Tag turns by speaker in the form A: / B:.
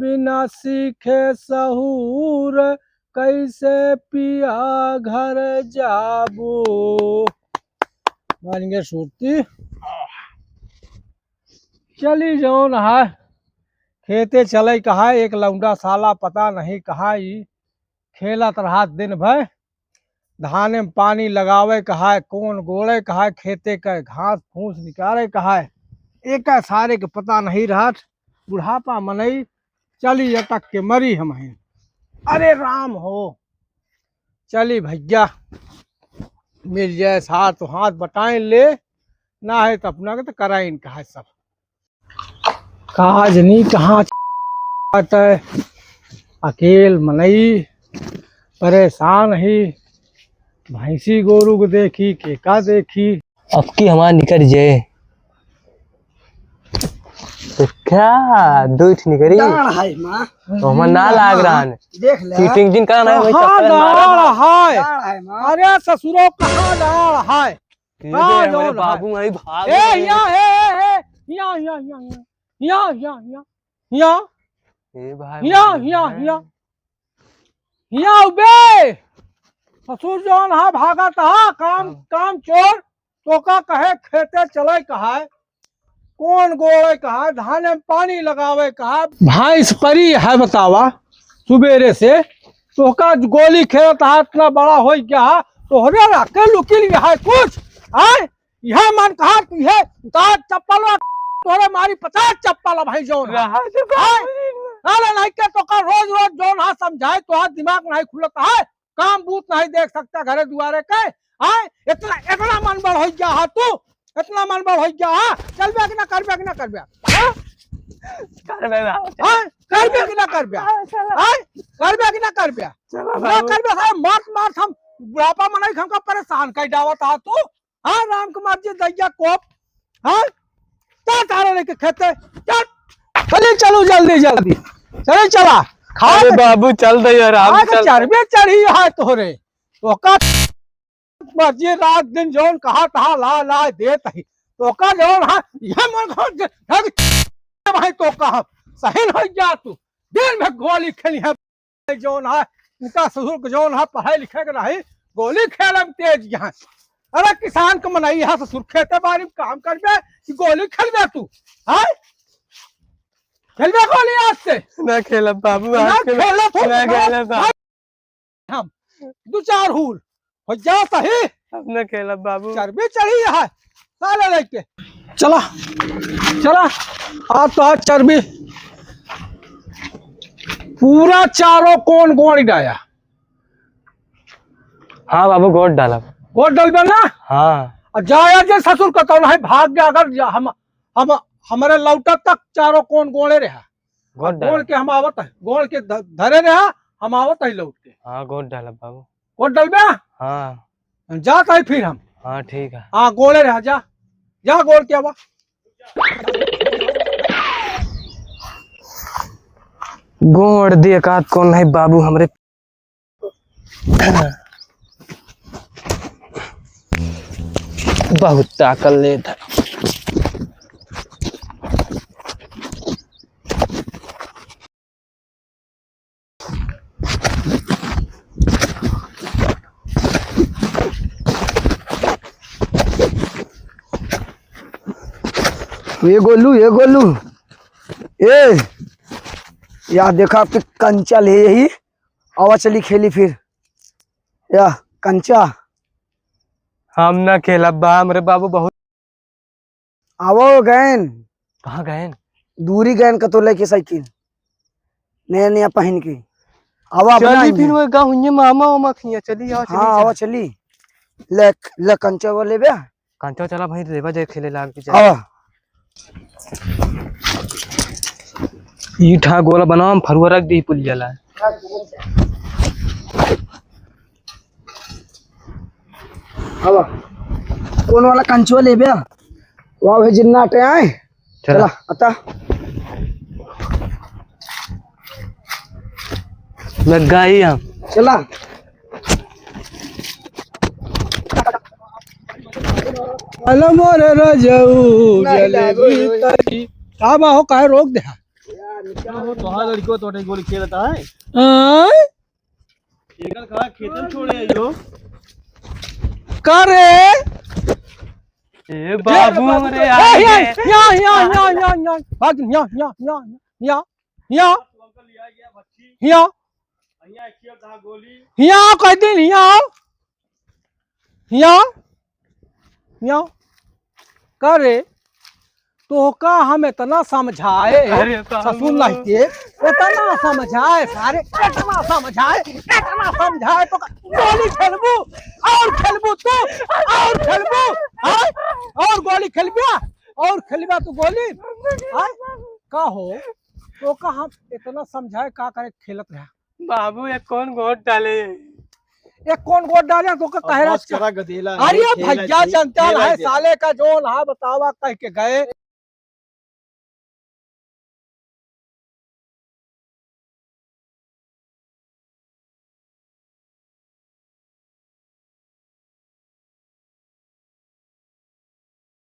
A: बिना सीखे सहूर कैसे पिया घर जाबो। मानेंगे सूरती चली जौन है खेते चले कहा एक लौंडा साला पता नहीं कहा खेलत रहा दिन भर धाने में पानी लगावे कहा कौन गोड़े कहा खेते का घास फूस निकाले कहा एक सारे के पता नहीं रहा। बुढ़ापा मनई चली अटक के मरी हम हैं। अरे राम हो चली भैया मिल जाए साथ तो हाथ बटाए ले ना है तो अपना के तो कराइन कहा सब काज नहीं कहाँ अकेल मनई परेशान ही भैंसी गोरू को देखी केका देखी
B: अब की हमारा निकल जाए तो क्या दूध निकली तो हमारा ना लाग रहा है
A: देख ले
B: चीटिंग जिन करना है वही चक्कर मारा
A: है। अरे ससुरो कहाँ डाल है
B: हमारे बाबू वही भाग
A: ए या उबे ससुर जौन है भागा था काम चोर तो का कहे खेते चले कहा कौन गोड़े कहा धाने में पानी लगावे कहा भैंस परी है बतावा सुबेरे से तो का गोली खेलता है इतना बड़ा हो गया तोहरे रखे लुकिल है कुछ है यह मन कहा है उतार चप्पल तोरे मारी 50 चप्पल भाई जौन अरे नहीं के तो का रोज रोज जौन है समझाए तो हाथ दिमाग नहीं खुलता है काम बूत नहीं देख सकता घरे दुआरे के है इतना मन बड़ हो गया है तू इतना मन बड़ हो गया है चल बे कि ना कर बे कि ना कर बे कर बे कि ना कर बे कर बे कि ना कर बे कर बे मार हम बुढ़ापा मनाई हमका परेशान कर डावत है तू हाँ राम कुमार जी दैया कोप हाँ क्या तारा लेके खेते चल चलिए चलो जल्दी जल्दी चले चला
B: अरे बाबू चल दे यार
A: चरबे चढ़ी है तोरे तो का मर्जी रात दिन जौन कहा तहा ला ला देत है तो का जौन है यह मन भाई तो का सही हो गया तू दिन में गोली खेली है जौन है उनका ससुर जौन है पढ़ाई लिखे के रही गोली खेल में तेज यहाँ। अरे किसान को मनाई है ससुर खेते बाड़ी में काम करबे कि गोली खेलबे तू है खेलबे गोली आज से
B: ना खेला बाबू
A: हम दो चार हुल हो जा सही
B: अब ना खेला बाबू
A: चरबी चढ़ी है साले लेके चला चला आज तो आज चरबी पूरा चारों कौन गोड़ डाया।
B: हाँ बाबू गोड़ डाला
A: गोड़ डलबे ना
B: हाँ
A: जाया जे ससुर का तो है भाग गया अगर हम हमारे लौटा तक चारों कौन गोड़े रहा गोड़ के हम आवत है गोड़ के धरे रहा हम आवत है लौट के।
B: हाँ गोड़ डाला बाबू
A: गोड़ डलबे
B: हाँ
A: जाता है फिर हम
B: हाँ ठीक है
A: हाँ गोड़े रहा जा जा गोड़ के आवा
B: गोड़ दिए का कौन है बाबू हमरे बहुत ताकत लेता
C: ये गोलू ए या देखा आपके कंचा ले यही आवा चली खेली फिर या कंचा
B: हम ना खेला बा हमरे बाबू बहुत
C: आवो गैन
B: कहाँ गए
C: दूरी गैन का तो लेके साइकिल नया नया पहन के आवा
B: चली फिर वो गाँव मामा वामा खिया चली आओ
C: हाँ आवा चली ले कंचा वो ले बे
B: कांचा चला भाई लेवा जाए खेले लाग के
C: आवा
B: ईठा गोला बनाओ फरुआ रख दी पुल जला
C: आवा कौन वाला कंचुआ ले बे वाह भाई जिन्ना आटे आए चला अता
B: लग गई हम
C: चला
A: मोर रजऊ जलेबी तरी का बा हो काहे रोक दे
D: तो लड़को तोटे गोली खेलता है
A: आय?
D: एकल खड़ा खेतन छोड़े यो
A: का रे
B: ए बाबू रे
A: ए,
B: आगे
A: यहाँ भाग यहाँ
D: लिया गया बच्ची
A: यहाँ
D: અહીંયા खेल था गोली
A: यहाँ कह दिन यहाँ का रे तो का हम इतना समझाए
B: अरे बाबू।
A: ससुर नहीं के इतना समझाए सारे इतना समझाए तो गोली खेलबू तू और खेलबू हाँ? और गोली खेलबिया तू गोली हाँ? का हो तो का हम इतना समझाए का करे खेलत रहा
B: बाबू ये कौन गोट डाले
A: एक कौन गोट डाले तो का कह रहा
D: करा गदेला
A: अरे भैया जनता है साले का जोन है बतावा कह के गए